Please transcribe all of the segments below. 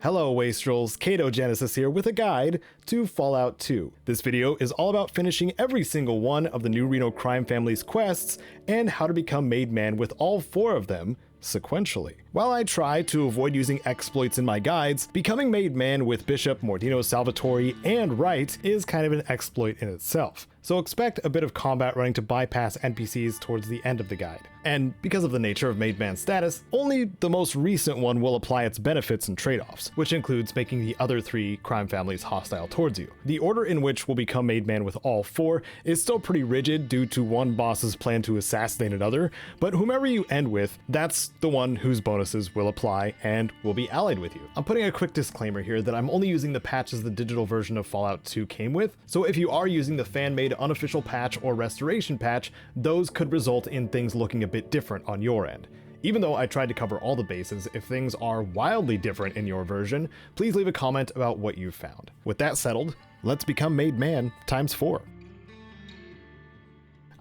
Hello Wastrels, Kato Genesis here with a guide to Fallout 2. This video is all about finishing every single one of the new Reno Crime Families quests and how to become made man with all 4 of them sequentially. While I try to avoid using exploits in my guides, becoming made man with Bishop, Mordino, Salvatore, and Wright is kind of an exploit in itself. So expect a bit of combat running to bypass NPCs towards the end of the guide. And because of the nature of made man status, only the most recent one will apply its benefits and trade-offs, which includes making the other 3 crime families hostile towards you. The order in which we'll become made man with all 4 is still pretty rigid due to one boss's plan to assassinate another, but whomever you end with, that's the one whose bonuses will apply and will be allied with you. I'm putting a quick disclaimer here that I'm only using the patches the digital version of Fallout 2 came with, so if you are using the fan-made unofficial patch or restoration patch, those could result in things looking a bit different on your end. Even though I tried to cover all the bases, if things are wildly different in your version, please leave a comment about what you've found. With that settled, let's become made man times 4.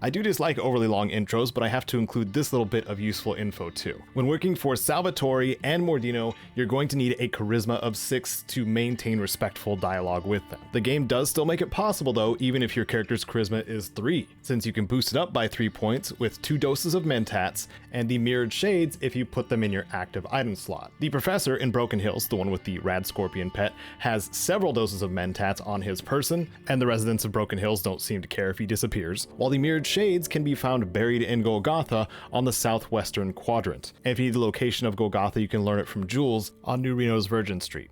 I do dislike overly long intros, but I have to include this little bit of useful info too. When working for Salvatore and Mordino, you're going to need a charisma of 6 to maintain respectful dialogue with them. The game does still make it possible though, even if your character's charisma is 3, since you can boost it up by 3 points with 2 doses of mentats, and the mirrored shades if you put them in your active item slot. The professor in Broken Hills, the one with the rad scorpion pet, has several doses of mentats on his person, and the residents of Broken Hills don't seem to care if he disappears, while the mirrored shades can be found buried in Golgotha on the southwestern quadrant. And if you need the location of Golgotha, you can learn it from Jules on New Reno's Virgin Street.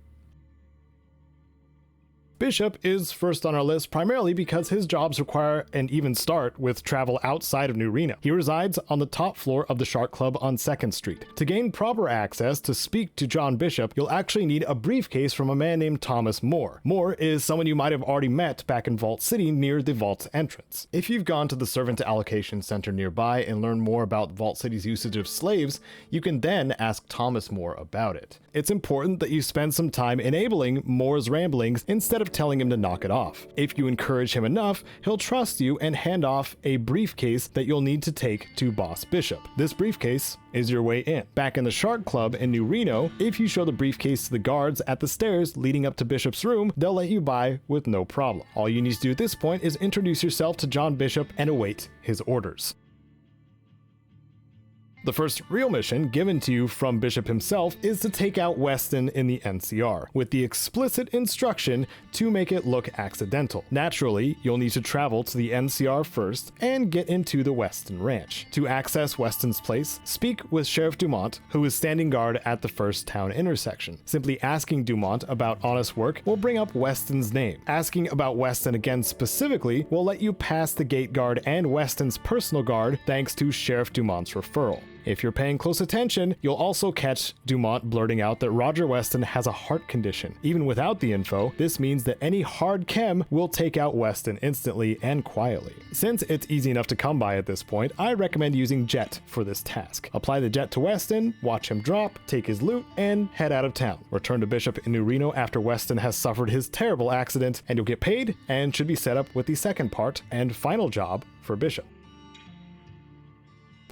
Bishop is first on our list primarily because his jobs require an even start with travel outside of New Reno. He resides on the top floor of the Shark Club on 2nd Street. To gain proper access to speak to John Bishop, you'll actually need a briefcase from a man named Thomas More. More is someone you might have already met back in Vault City near the Vault's entrance. If you've gone to the Servant Allocation Center nearby and learned more about Vault City's usage of slaves, you can then ask Thomas More about it. It's important that you spend some time enabling Moore's ramblings instead of telling him to knock it off. If you encourage him enough, he'll trust you and hand off a briefcase that you'll need to take to Boss Bishop. This briefcase is your way in. Back in the Shark Club in New Reno, if you show the briefcase to the guards at the stairs leading up to Bishop's room, they'll let you by with no problem. All you need to do at this point is introduce yourself to John Bishop and await his orders. The first real mission given to you from Bishop himself is to take out Westin in the NCR, with the explicit instruction to make it look accidental. Naturally, you'll need to travel to the NCR first and get into the Westin Ranch. To access Westin's place, speak with Sheriff Dumont, who is standing guard at the first town intersection. Simply asking Dumont about honest work will bring up Westin's name. Asking about Westin again specifically will let you pass the gate guard and Westin's personal guard thanks to Sheriff Dumont's referral. If you're paying close attention, you'll also catch Dumont blurting out that Roger Westin has a heart condition. Even without the info, this means that any hard chem will take out Westin instantly and quietly. Since it's easy enough to come by at this point, I recommend using Jet for this task. Apply the Jet to Westin, watch him drop, take his loot, and head out of town. Return to Bishop in New Reno after Westin has suffered his terrible accident, and you'll get paid and should be set up with the second part and final job for Bishop.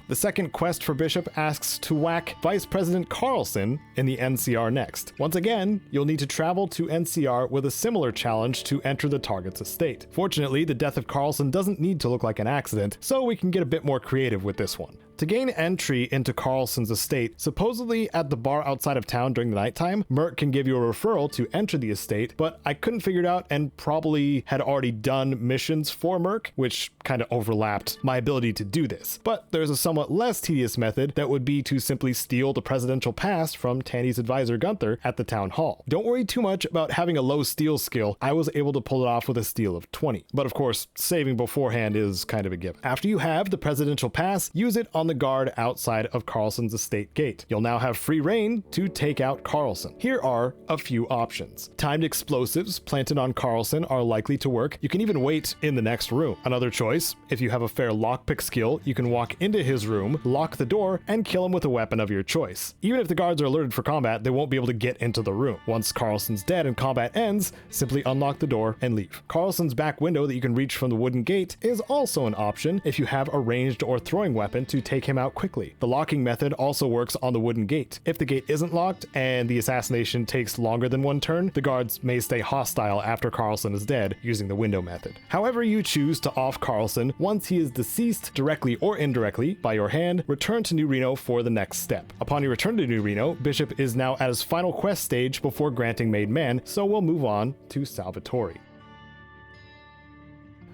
The second quest for Bishop asks to whack Vice President Carlson in the NCR next. Once again, you'll need to travel to NCR with a similar challenge to enter the target's estate. Fortunately, the death of Carlson doesn't need to look like an accident, so we can get a bit more creative with this one. To gain entry into Carlson's estate, supposedly at the bar outside of town during the nighttime, Merc can give you a referral to enter the estate, but I couldn't figure it out and probably had already done missions for Merc, which kind of overlapped my ability to do this. But there's a somewhat less tedious method that would be to simply steal the presidential pass from Tandy's advisor Gunther at the town hall. Don't worry too much about having a low steal skill. I was able to pull it off with a steal of 20. But of course, saving beforehand is kind of a given. After you have the presidential pass, use it on the guard outside of Carlson's estate gate. You'll now have free reign to take out Carlson. Here are a few options. Timed explosives planted on Carlson are likely to work. You can even wait in the next room. Another choice, if you have a fair lockpick skill, you can walk into his room, lock the door, and kill him with a weapon of your choice. Even if the guards are alerted for combat, they won't be able to get into the room. Once Carlson's dead and combat ends, simply unlock the door and leave. Carlson's back window that you can reach from the wooden gate is also an option if you have a ranged or throwing weapon to take take him out quickly. The locking method also works on the wooden gate. If the gate isn't locked and the assassination takes longer than one turn, the guards may stay hostile after Carlson is dead using the window method. However you choose to off Carlson, once he is deceased directly or indirectly by your hand, return to New Reno for the next step. Upon your return to New Reno, Bishop is now at his final quest stage before granting Made Man, so we'll move on to Salvatore.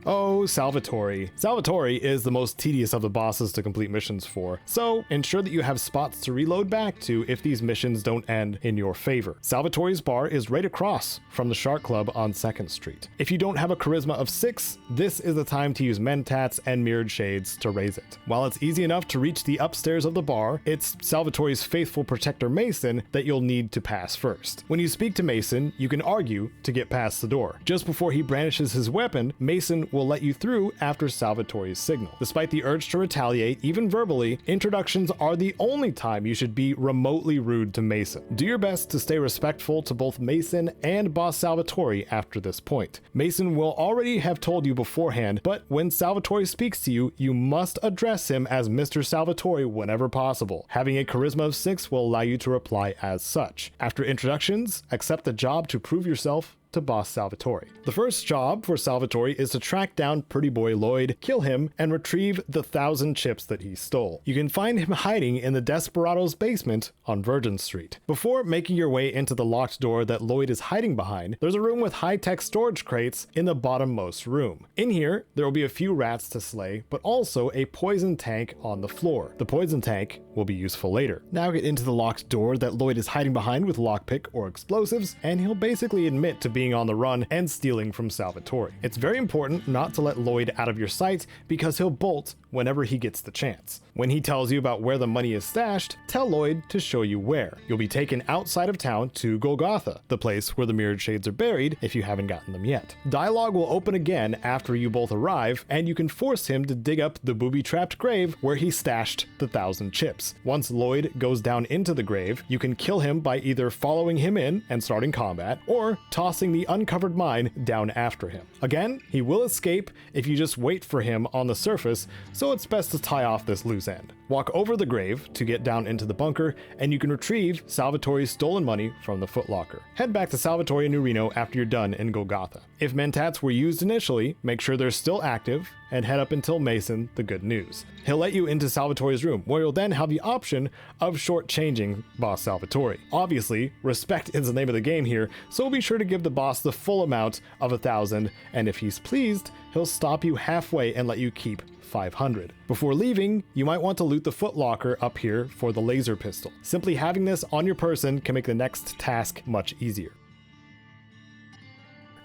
Oh, Salvatore. Salvatore is the most tedious of the bosses to complete missions for, so ensure that you have spots to reload back to if these missions don't end in your favor. Salvatore's bar is right across from the Shark Club on 2nd Street. If you don't have a charisma of 6, this is the time to use Mentats and Mirrored Shades to raise it. While it's easy enough to reach the upstairs of the bar, it's Salvatore's faithful protector Mason that you'll need to pass first. When you speak to Mason, you can argue to get past the door. Just before he brandishes his weapon, Mason will let you through after Salvatore's signal. Despite the urge to retaliate, even verbally, introductions are the only time you should be remotely rude to Mason. Do your best to stay respectful to both Mason and Boss Salvatore after this point. Mason will already have told you beforehand, but when Salvatore speaks to you, you must address him as Mr. Salvatore whenever possible. Having a charisma of 6 will allow you to reply as such. After introductions, accept the job to prove yourself to Boss Salvatore. The first job for Salvatore is to track down Pretty Boy Lloyd, kill him, and retrieve the 1,000 chips that he stole. You can find him hiding in the Desperado's basement on Virgin Street. Before making your way into the locked door that Lloyd is hiding behind, there's a room with high-tech storage crates in the bottommost room. In here, there will be a few rats to slay, but also a poison tank on the floor. The poison tank will be useful later. Now get into the locked door that Lloyd is hiding behind with lockpick or explosives, and he'll basically admit to being on the run and stealing from Salvatore. It's very important not to let Lloyd out of your sight because he'll bolt whenever he gets the chance. When he tells you about where the money is stashed, tell Lloyd to show you where. You'll be taken outside of town to Golgotha, the place where the Mirrored Shades are buried if you haven't gotten them yet. Dialogue will open again after you both arrive, and you can force him to dig up the booby-trapped grave where he stashed the 1,000 chips. Once Lloyd goes down into the grave, you can kill him by either following him in and starting combat, or tossing the uncovered mine down after him. Again, he will escape if you just wait for him on the surface, so it's best to tie off this loose end. Walk over the grave to get down into the bunker, and you can retrieve Salvatore's stolen money from the footlocker. Head back to Salvatore in New Reno after you're done in Golgotha. If Mentats were used initially, make sure they're still active, and head up until Mason the good news. He'll let you into Salvatore's room, where you'll then have the option of shortchanging Boss Salvatore. Obviously, respect is the name of the game here, so be sure to give the boss the full amount of 1,000, and if he's pleased, he'll stop you halfway and let you keep 500. Before leaving, you might want to loot the footlocker up here for the laser pistol. Simply having this on your person can make the next task much easier.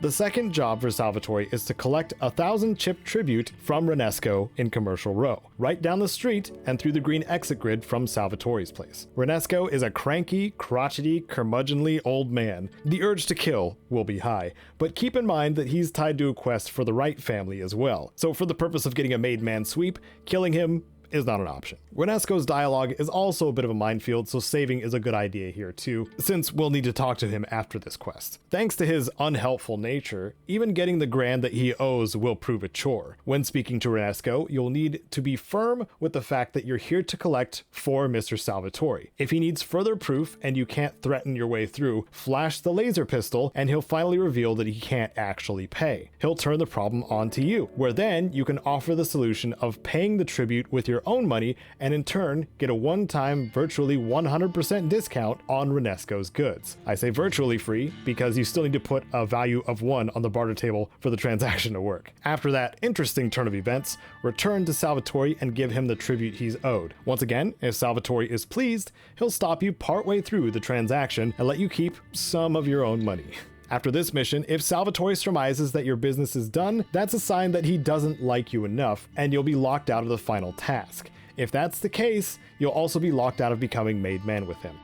The second job for Salvatore is to collect a 1,000 chip tribute from Renesco in Commercial Row, right down the street and through the green exit grid from Salvatore's place. Renesco is a cranky, crotchety, curmudgeonly old man. The urge to kill will be high, but keep in mind that he's tied to a quest for the Wright family as well. So for the purpose of getting a made man sweep, killing him is not an option. Renesco's dialogue is also a bit of a minefield, so saving is a good idea here too, since we'll need to talk to him after this quest. Thanks to his unhelpful nature, even getting the grand that he owes will prove a chore. When speaking to Renesco, you'll need to be firm with the fact that you're here to collect for Mr. Salvatore. If he needs further proof and you can't threaten your way through, flash the laser pistol and he'll finally reveal that he can't actually pay. He'll turn the problem onto you, where then you can offer the solution of paying the tribute with your own money and in turn get a one-time virtually 100% discount on Renesco's goods. I say virtually free because you still need to put a value of 1 on the barter table for the transaction to work. After that interesting turn of events, return to Salvatore and give him the tribute he's owed. Once again, if Salvatore is pleased, he'll stop you partway through the transaction and let you keep some of your own money. After this mission, if Salvatore surmises that your business is done, that's a sign that he doesn't like you enough, and you'll be locked out of the final task. If that's the case, you'll also be locked out of becoming made man with him.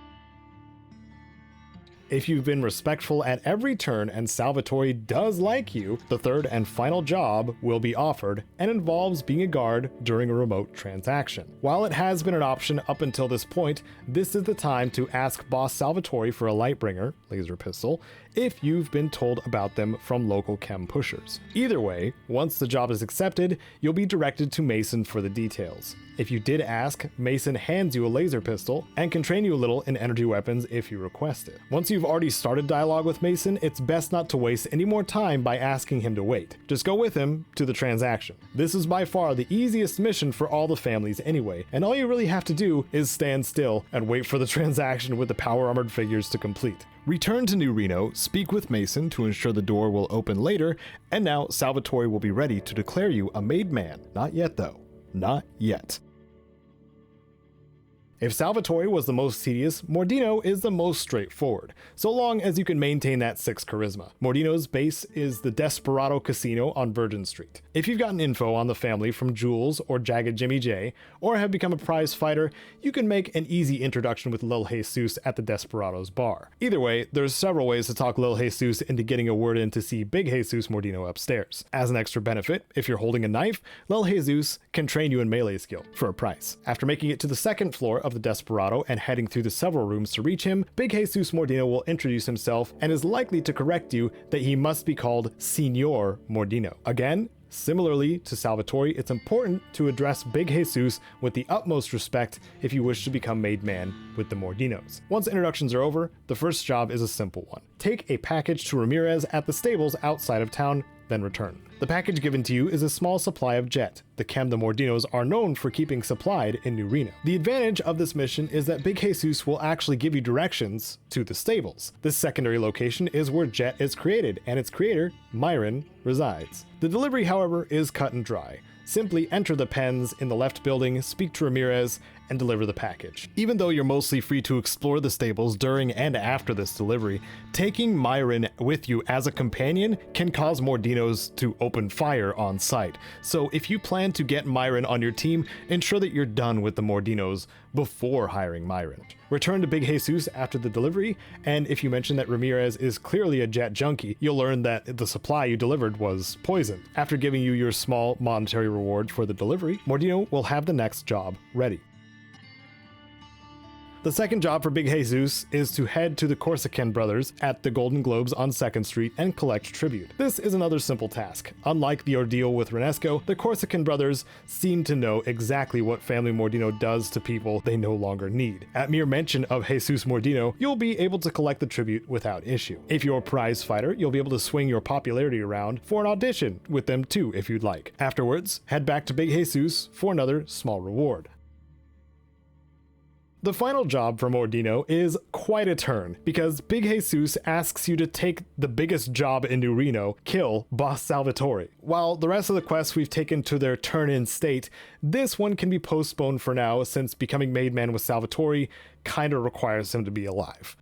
If you've been respectful at every turn and Salvatore does like you, the third and final job will be offered and involves being a guard during a remote transaction. While it has been an option up until this point, this is the time to ask Boss Salvatore for a Lightbringer, laser pistol, if you've been told about them from local chem pushers. Either way, once the job is accepted, you'll be directed to Mason for the details. If you did ask, Mason hands you a laser pistol and can train you a little in energy weapons if you request it. Once you've already started dialogue with Mason, it's best not to waste any more time by asking him to wait. Just go with him to the transaction. This is by far the easiest mission for all the families anyway, and all you really have to do is stand still and wait for the transaction with the power armored figures to complete. Return to New Reno, speak with Mason to ensure the door will open later, and now Salvatore will be ready to declare you a made man. Not yet though. Not yet. If Salvatore was the most tedious, Mordino is the most straightforward, so long as you can maintain that 6 charisma. Mordino's base is the Desperado Casino on Virgin Street. If you've gotten info on the family from Jules or Jagged Jimmy J, or have become a prize fighter, you can make an easy introduction with Lil Jesus at the Desperado's bar. Either way, there's several ways to talk Lil Jesus into getting a word in to see Big Jesus Mordino upstairs. As an extra benefit, if you're holding a knife, Lil Jesus can train you in melee skill for a price. After making it to the 2nd floor of the Desperado and heading through the several rooms to reach him, Big Jesus Mordino will introduce himself and is likely to correct you that he must be called Signor Mordino. Again, similarly to Salvatore, it's important to address Big Jesus with the utmost respect if you wish to become made man with the Mordinos. Once introductions are over, the first job is a simple one. Take a package to Ramirez at the stables outside of town, then return. The package given to you is a small supply of jet, the chem the Mordinos are known for keeping supplied in New Reno. The advantage of this mission is that Big Jesus will actually give you directions to the stables. This secondary location is where jet is created, and its creator, Myron, resides. The delivery, however, is cut and dry. Simply enter the pens in the left building, speak to Ramirez, and deliver the package. Even though you're mostly free to explore the stables during and after this delivery, taking Myron with you as a companion can cause Mordinos to open fire on sight. So if you plan to get Myron on your team, ensure that you're done with the Mordinos before hiring Myron. Return to Big Jesus after the delivery, and if you mention that Ramirez is clearly a jet junkie, you'll learn that the supply you delivered was poisoned. After giving you your small monetary reward for the delivery, Mordino will have the next job ready. The second job for Big Jesus is to head to the Corsican brothers at the Golden Globes on 2nd Street and collect tribute. This is another simple task. Unlike the ordeal with Renesco, the Corsican brothers seem to know exactly what Family Mordino does to people they no longer need. At mere mention of Jesus Mordino, you'll be able to collect the tribute without issue. If you're a prize fighter, you'll be able to swing your popularity around for an audition with them too if you'd like. Afterwards, head back to Big Jesus for another small reward. The final job for Mordino is quite a turn, because Big Jesus asks you to take the biggest job in New Reno, kill Boss Salvatore. While the rest of the quests we've taken to their turn-in state, this one can be postponed for now since becoming made man with Salvatore kinda requires him to be alive.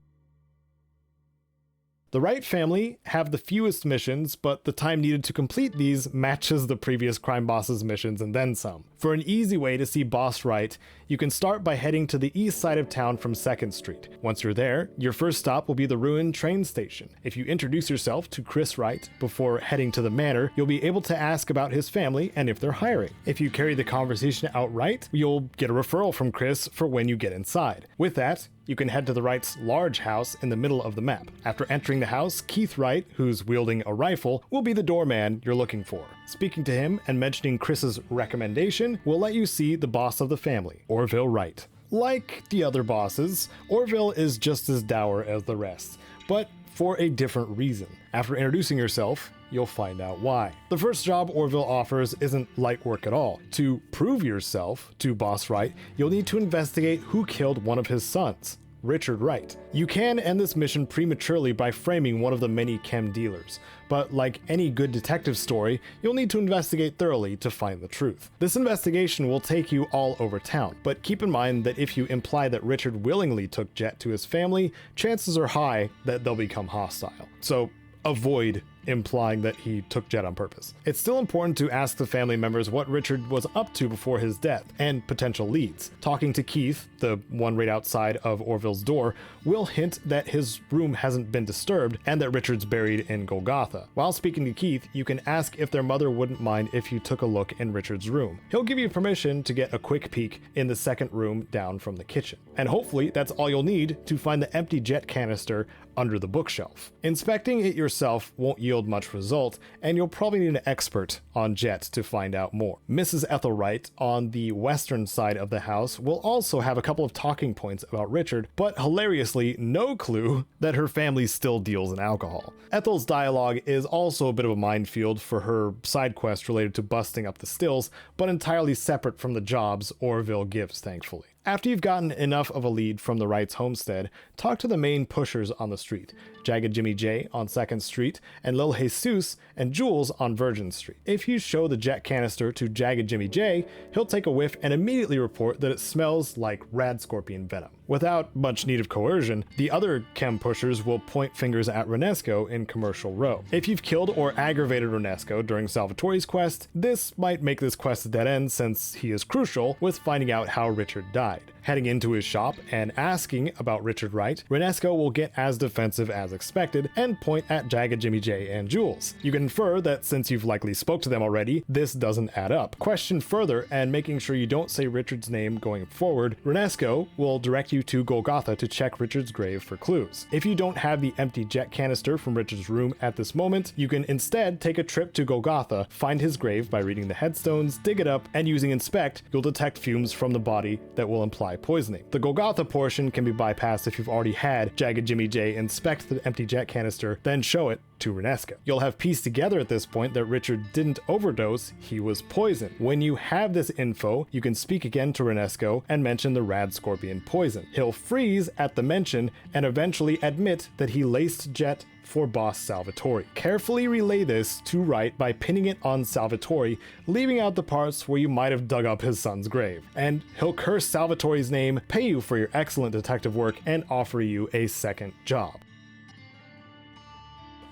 The Wright family have the fewest missions, but the time needed to complete these matches the previous crime boss's missions and then some. For an easy way to see Boss Wright, you can start by heading to the east side of town from 2nd Street. Once you're there, your first stop will be the ruined train station. If you introduce yourself to Chris Wright before heading to the manor, you'll be able to ask about his family and if they're hiring. If you carry the conversation outright, you'll get a referral from Chris for when you get inside. With that, you can head to the Wright's large house in the middle of the map. After entering the house, Keith Wright, who's wielding a rifle, will be the doorman you're looking for. Speaking to him and mentioning Chris's recommendation will let you see the boss of the family, Orville Wright. Like the other bosses, Orville is just as dour as the rest, but for a different reason. After introducing yourself, you'll find out why. The first job Orville offers isn't light work at all. To prove yourself to Boss Wright, you'll need to investigate who killed one of his sons, Richard Wright. You can end this mission prematurely by framing one of the many chem dealers, but like any good detective story, you'll need to investigate thoroughly to find the truth. This investigation will take you all over town, but keep in mind that if you imply that Richard willingly took Jet to his family, chances are high that they'll become hostile. So avoid implying that he took Jet on purpose. It's still important to ask the family members what Richard was up to before his death and potential leads. Talking to Keith, the one right outside of Orville's door, will hint that his room hasn't been disturbed and that Richard's buried in Golgotha. While speaking to Keith, you can ask if their mother wouldn't mind if you took a look in Richard's room. He'll give you permission to get a quick peek in the second room down from the kitchen. And hopefully that's all you'll need to find the empty jet canister under the bookshelf. Inspecting it yourself won't yield yield much result, and you'll probably need an expert on Jet to find out more. Mrs. Ethel Wright, on the western side of the house, will also have a couple of talking points about Richard, but hilariously no clue that her family still deals in alcohol. Ethel's dialogue is also a bit of a minefield for her side quest related to busting up the stills, but entirely separate from the jobs Orville gives, thankfully. After you've gotten enough of a lead from the Wrights' homestead, talk to the main pushers on the street, Jagged Jimmy J on 2nd Street, and Lil Jesus and Jules on Virgin Street. If you show the jet canister to Jagged Jimmy J, he'll take a whiff and immediately report that it smells like rad scorpion venom. Without much need of coercion, the other chem pushers will point fingers at Renesco in Commercial Row. If you've killed or aggravated Renesco during Salvatore's quest, this might make this quest a dead end since he is crucial with finding out how Richard died. Heading into his shop and asking about Richard Wright, Renesco will get as defensive as expected and point at Jagged Jimmy J and Jules. You can infer that since you've likely spoke to them already, this doesn't add up. Question further, and making sure you don't say Richard's name going forward, Renesco will direct you to Golgotha to check Richard's grave for clues. If you don't have the empty jet canister from Richard's room at this moment, you can instead take a trip to Golgotha, find his grave by reading the headstones, dig it up, and using Inspect, you'll detect fumes from the body that will imply poisoning. The Golgotha portion can be bypassed if you've already had Jagged Jimmy J inspect the empty jet canister, then show it to Renesco. You'll have pieced together at this point that Richard didn't overdose, he was poisoned. When you have this info, you can speak again to Renesco and mention the rad scorpion poison. He'll freeze at the mention and eventually admit that he laced Jet for boss Salvatore. Carefully relay this to Wright by pinning it on Salvatore, leaving out the parts where you might have dug up his son's grave. And he'll curse Salvatore's name, pay you for your excellent detective work, and offer you a second job.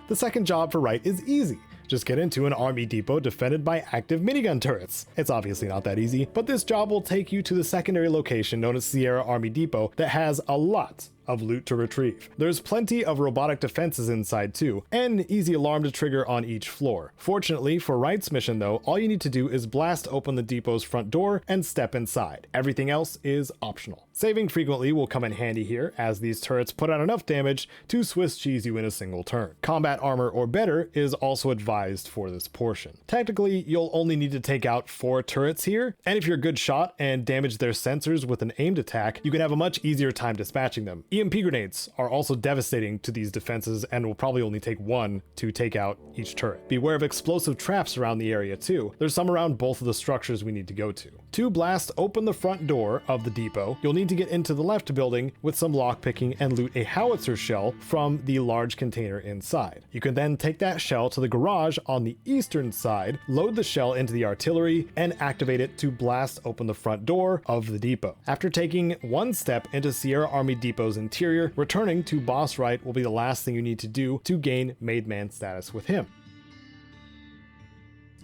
The second job for Wright is easy. Just get into an army depot defended by active minigun turrets. It's obviously not that easy, but this job will take you to the secondary location known as Sierra Army Depot that has a lot of loot to retrieve. There's plenty of robotic defenses inside too, and an easy alarm to trigger on each floor. Fortunately for Wright's mission though, all you need to do is blast open the depot's front door and step inside. Everything else is optional. Saving frequently will come in handy here, as these turrets put out enough damage to Swiss cheese you in a single turn. Combat armor or better is also advised for this portion. Technically, you'll only need to take out 4 turrets here, and if you're a good shot and damage their sensors with an aimed attack, you can have a much easier time dispatching them. EMP grenades are also devastating to these defenses and will probably only take 1 to take out each turret. Beware of explosive traps around the area too. There's some around both of the structures we need to go to. To blast open the front door of the depot, you'll need to get into the left building with some lockpicking and loot a howitzer shell from the large container inside. You can then take that shell to the garage on the eastern side, load the shell into the artillery, and activate it to blast open the front door of the depot. After taking 1 step into Sierra Army Depot's interior, returning to Boss Wright will be the last thing you need to do to gain Made Man status with him.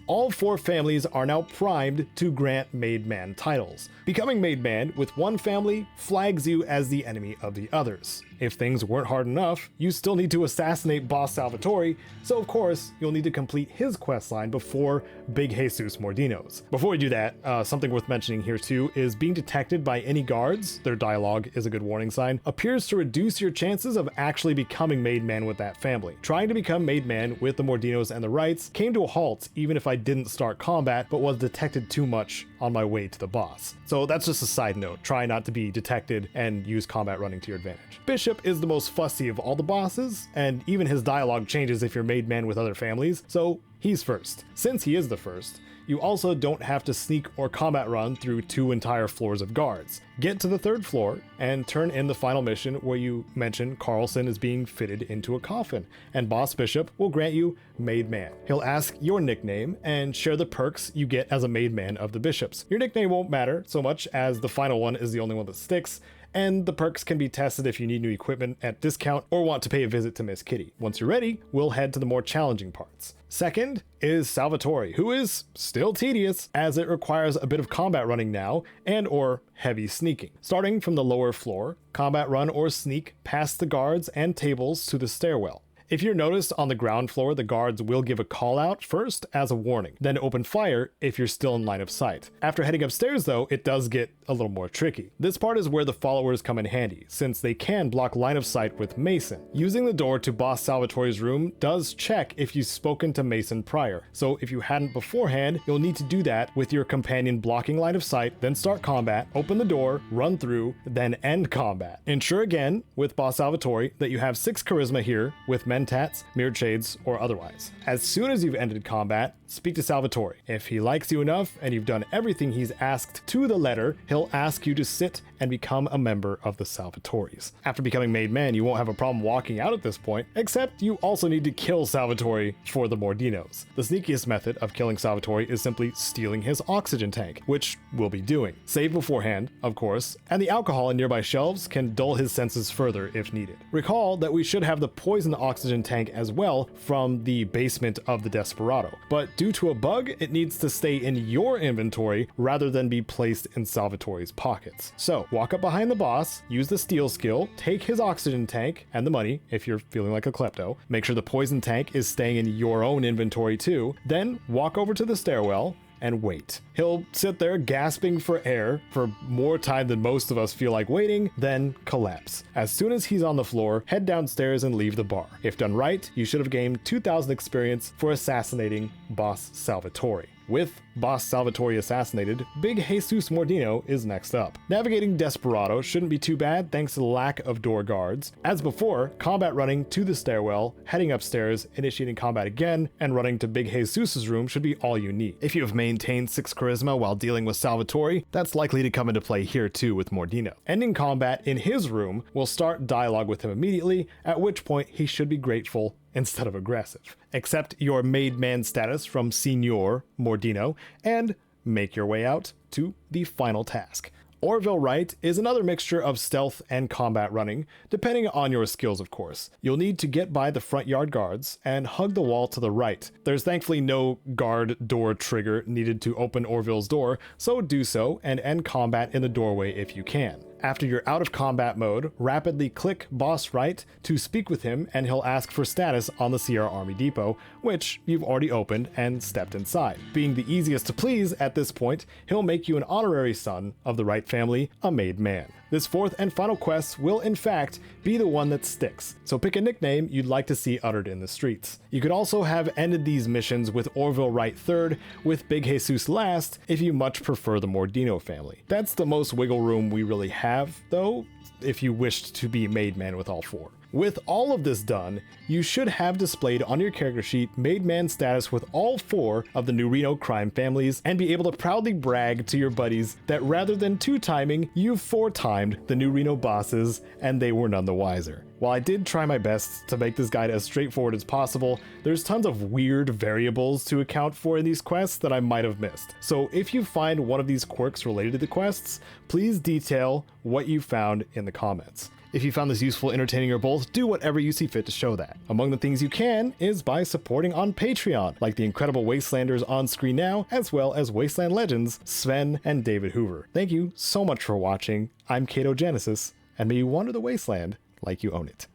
All 4 families are now primed to grant Made Man titles. Becoming Made Man with one family flags you as the enemy of the others. If things weren't hard enough, you still need to assassinate Boss Salvatore, so of course, you'll need to complete his questline before Big Jesus Mordino's. Before we do that, something worth mentioning here too is being detected by any guards, their dialogue is a good warning sign, appears to reduce your chances of actually becoming Made Man with that family. Trying to become Made Man with the Mordinos and the Wrights came to a halt even if I didn't start combat, but was detected too much on my way to the boss. So that's just a side note, try not to be detected and use combat running to your advantage. Bishop is the most fussy of all the bosses, and even his dialogue changes if you're Made Man with other families, so he's first. Since he is the first, you also don't have to sneak or combat run through 2 entire floors of guards. Get to the 3rd floor and turn in the final mission where you mention Carlson is being fitted into a coffin, and Boss Bishop will grant you Made Man. He'll ask your nickname and share the perks you get as a Made Man of the Bishops. Your nickname won't matter so much as the final one is the only one that sticks, and the perks can be tested if you need new equipment at discount or want to pay a visit to Miss Kitty. Once you're ready, we'll head to the more challenging parts. Second is Salvatore, who is still tedious as it requires a bit of combat running now and or heavy sneaking. Starting from the lower floor, combat run or sneak past the guards and tables to the stairwell. If you're noticed on the ground floor, the guards will give a call out first as a warning, then open fire if you're still in line of sight. After heading upstairs though, it does get a little more tricky. This part is where the followers come in handy, since they can block line of sight with Mason. Using the door to Boss Salvatore's room does check if you've spoken to Mason prior, so if you hadn't beforehand, you'll need to do that with your companion blocking line of sight, then start combat, open the door, run through, then end combat. Ensure again with Boss Salvatore that you have 6 charisma here with mentats, mirrored shades, or otherwise. As soon as you've ended combat, speak to Salvatore. If he likes you enough and you've done everything he's asked to the letter, he'll ask you to sit and become a member of the Salvatores. After becoming made man, you won't have a problem walking out at this point, except you also need to kill Salvatore for the Mordinos. The sneakiest method of killing Salvatore is simply stealing his oxygen tank, which we'll be doing. Save beforehand, of course, and the alcohol in nearby shelves can dull his senses further if needed. Recall that we should have the poison oxygen tank as well from the basement of the Desperado, but due to a bug, it needs to stay in your inventory rather than be placed in Salvatore's pockets. So, walk up behind the boss, use the steal skill, take his oxygen tank and the money if you're feeling like a klepto, make sure the poison tank is staying in your own inventory too, then walk over to the stairwell and wait. He'll sit there gasping for air for more time than most of us feel like waiting, then collapse. As soon as he's on the floor, head downstairs and leave the bar. If done right, you should have gained 2,000 experience for assassinating Boss Salvatore. With Boss Salvatore assassinated, Big Jesus Mordino is next up. Navigating Desperado shouldn't be too bad thanks to the lack of door guards. As before, combat running to the stairwell, heading upstairs, initiating combat again, and running to Big Jesus' room should be all you need. If you have maintained 6 charisma while dealing with Salvatore, that's likely to come into play here too with Mordino. Ending combat in his room will start dialogue with him immediately, at which point he should be grateful instead of aggressive. Accept your made man status from Signor Mordino and make your way out to the final task. Orville Wright is another mixture of stealth and combat running, depending on your skills of course. You'll need to get by the front yard guards and hug the wall to the right. There's thankfully no guard door trigger needed to open Orville's door, so do so and end combat in the doorway if you can. After you're out of combat mode, rapidly click Boss Wright to speak with him and he'll ask for status on the Sierra Army Depot, which you've already opened and stepped inside. Being the easiest to please at this point, he'll make you an honorary son of the Wright family, a made man. This 4th and final quest will in fact be the one that sticks, so pick a nickname you'd like to see uttered in the streets. You could also have ended these missions with Orville Wright 3rd, with Big Jesus last, if you much prefer the Mordino family. That's the most wiggle room we really have, though, if you wished to be made man with all 4. With all of this done, you should have displayed on your character sheet made man status with all 4 of the new Reno Crime Families and be able to proudly brag to your buddies that rather than 2-timing, you've 4-timed the new Reno bosses and they were none the wiser. While I did try my best to make this guide as straightforward as possible, there's tons of weird variables to account for in these quests that I might have missed. So if you find one of these quirks related to the quests, please detail what you found in the comments. If you found this useful, entertaining, or both, do whatever you see fit to show that. Among the things you can is by supporting on Patreon, like the incredible Wastelanders on screen now, as well as Wasteland legends Sven and David Hoover. Thank you so much for watching. I'm Cato Genesis, and may you wander the wasteland like you own it.